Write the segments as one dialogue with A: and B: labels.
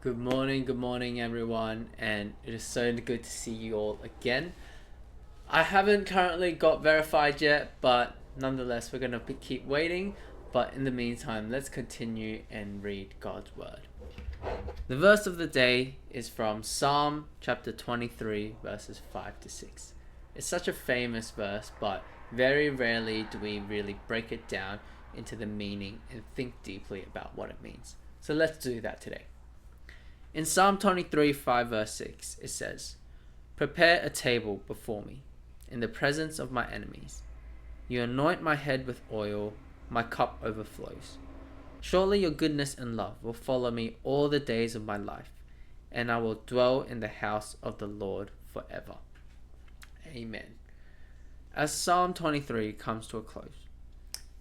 A: Good morning, everyone, and it is so good to see you all again. I haven't currently got verified yet, but nonetheless, we're gonna keep waiting. But in the meantime, let's continue and read God's word. The verse of the day is from Psalm chapter 23, verses 5 to 6. It's such a famous verse, but very rarely do we really break it down into the meaning and think deeply about what it means. So let's do that today. In Psalm 23, 5 verse 6, it says, "Prepare a table before me, in the presence of my enemies. You anoint my head with oil, my cup overflows. Surely your goodness and love will follow me all the days of my life, and I will dwell in the house of the Lord forever." Amen. As Psalm 23 comes to a close,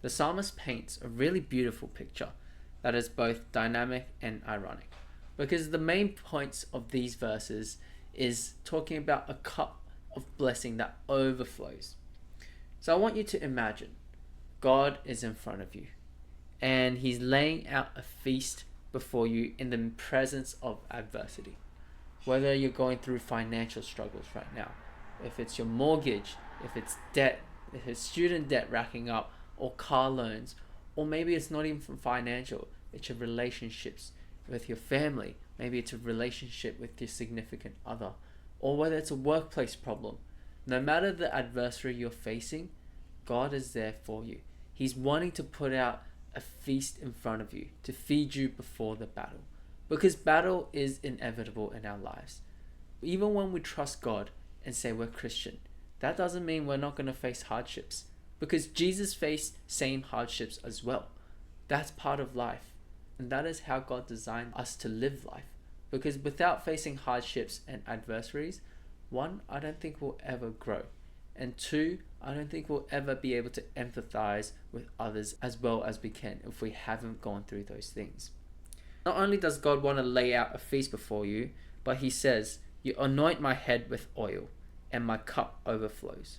A: the psalmist paints a really beautiful picture that is both dynamic and ironic, because the main points of these verses is talking about a cup of blessing that overflows. So I want you to imagine God is in front of you and he's laying out a feast before you in the presence of adversity. Whether you're going through financial struggles right now, if it's your mortgage, if it's debt, if it's student debt racking up, or car loans, or maybe it's not even financial, it's your relationships with your family, maybe it's a relationship with your significant other, or whether it's a workplace problem. No matter the adversary you're facing, God is there for you. He's wanting to put out a feast in front of you to feed you before the battle, because battle is inevitable in our lives. Even when we trust God and say we're Christian, that doesn't mean we're not going to face hardships, because Jesus faced same hardships as well. That's part of life. And that is how God designed us to live life. Because without facing hardships and adversaries, one, I don't think we'll ever grow. And two, I don't think we'll ever be able to empathize with others as well as we can if we haven't gone through those things. Not only does God want to lay out a feast before you, but he says, "You anoint my head with oil, and my cup overflows."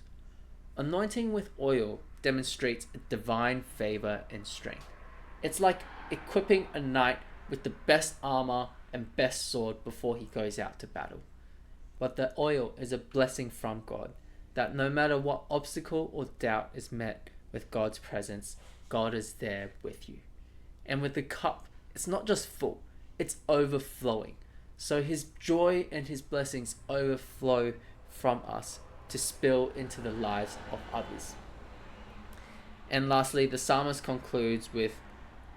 A: Anointing with oil demonstrates a divine favor and strength. It's like equipping a knight with the best armor and best sword before he goes out to battle. But the oil is a blessing from God, that no matter what obstacle or doubt is met with God's presence, God is there with you. And with the cup, it's not just full, it's overflowing. So his joy and his blessings overflow from us to spill into the lives of others. And lastly, the psalmist concludes with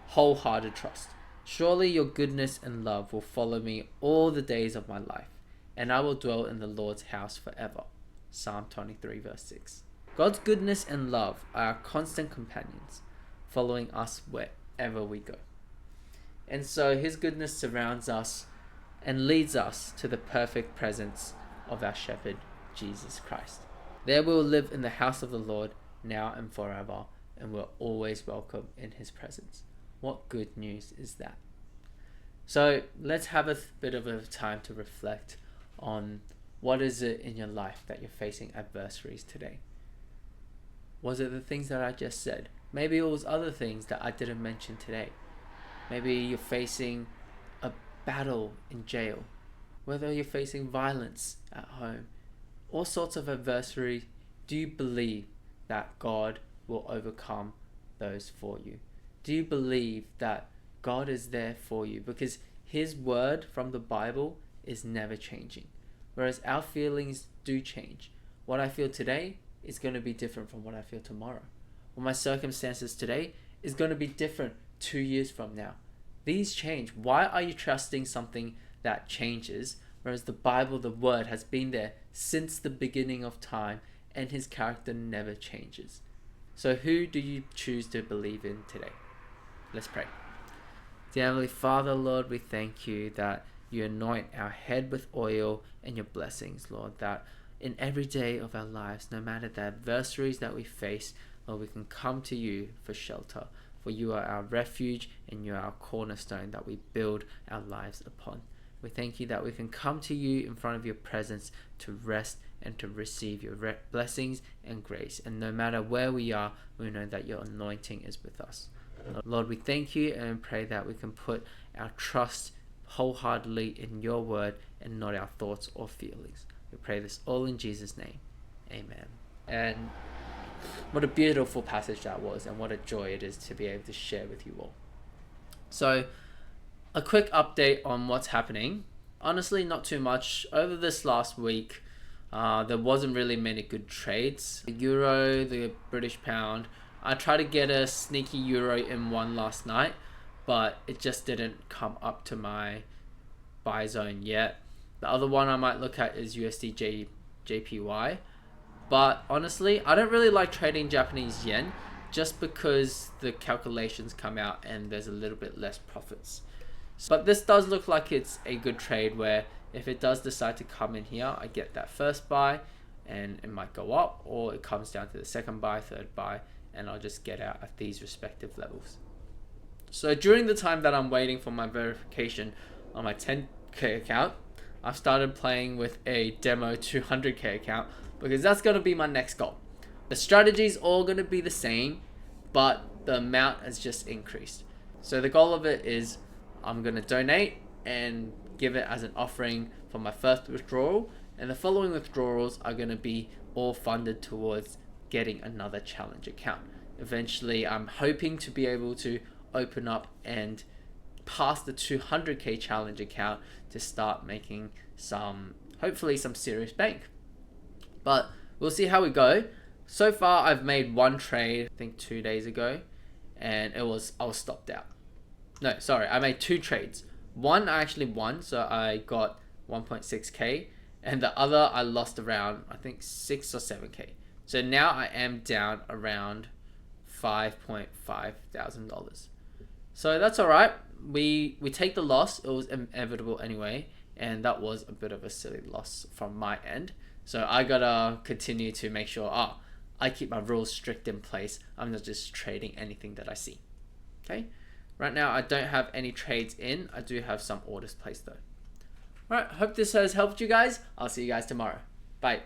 A: wholehearted trust. "Surely your goodness and love will follow me all the days of my life, and I will dwell in the Lord's house forever." Psalm 23 verse 6. God's goodness and love are our constant companions, following us wherever we go. And so his goodness surrounds us and leads us to the perfect presence of our shepherd, Jesus Christ. There we will live in the house of the Lord now and forever, and we're always welcome in his presence. What good news is that? So let's have a bit of a time to reflect on what is it in your life that you're facing adversaries today. Was it the things that I just said? Maybe it was other things that I didn't mention today. Maybe you're facing a battle in jail, whether you're facing violence at home, all sorts of adversity. Do you believe that God will overcome those for you? Do you believe that God is there for you? Because his word from the Bible is never changing. Whereas our feelings do change. What I feel today is going to be different from what I feel tomorrow. Or my circumstances today is going to be different 2 years from now. These change. Why are you trusting something that changes, whereas the Bible, the word, has been there since the beginning of time and his character never changes? So who do you choose to believe in today? Let's pray. Dear Heavenly Father, Lord, we thank you that you anoint our head with oil and your blessings, Lord, that in every day of our lives, no matter the adversaries that we face, Lord, we can come to you for shelter, for you are our refuge and you are our cornerstone that we build our lives upon. We thank you that we can come to you in front of your presence to rest and to receive your blessings and grace. And no matter where we are, we know that your anointing is with us. Lord, we thank you and pray that we can put our trust wholeheartedly in your word and not our thoughts or feelings. We pray this all in Jesus' name. Amen. And what a beautiful passage that was, and what a joy it is to be able to share with you all. So, a quick update on what's happening. Honestly, not too much. Over this last week, there wasn't really many good trades. The euro, the British pound. I tried to get a sneaky euro in one last night, but it just didn't come up to my buy zone yet. The other one I might look at is USD JPY. But honestly, I don't really like trading Japanese yen just because the calculations come out and there's a little bit less profits. But this does look like it's a good trade where if it does decide to come in here, I get that first buy and it might go up, or it comes down to the second buy, third buy, and I'll just get out at these respective levels. So during the time that I'm waiting for my verification on my 10k account, I've started playing with a demo 200k account because that's going to be my next goal. The strategy is all going to be the same, but the amount has just increased. So the goal of it is I'm going to donate and give it as an offering for my first withdrawal, and the following withdrawals are going to be all funded towards getting another challenge account. Eventually, I'm hoping to be able to open up and pass the 200k challenge account to start making hopefully some serious bank. But we'll see how we go. So far, I've made one trade, I think 2 days ago, and I was stopped out. No, sorry, I made two trades. One I actually won, so I got 1.6k, and the other I lost around, I think 6 or 7k. So now I am down around $5.5 thousand. So that's all right. We take the loss. It was inevitable anyway, and that was a bit of a silly loss from my end. So I gotta continue to make sure I keep my rules strict in place. I'm not just trading anything that I see. Okay. Right now, I don't have any trades in. I do have some orders placed though. Alright, hope this has helped you guys. I'll see you guys tomorrow. Bye.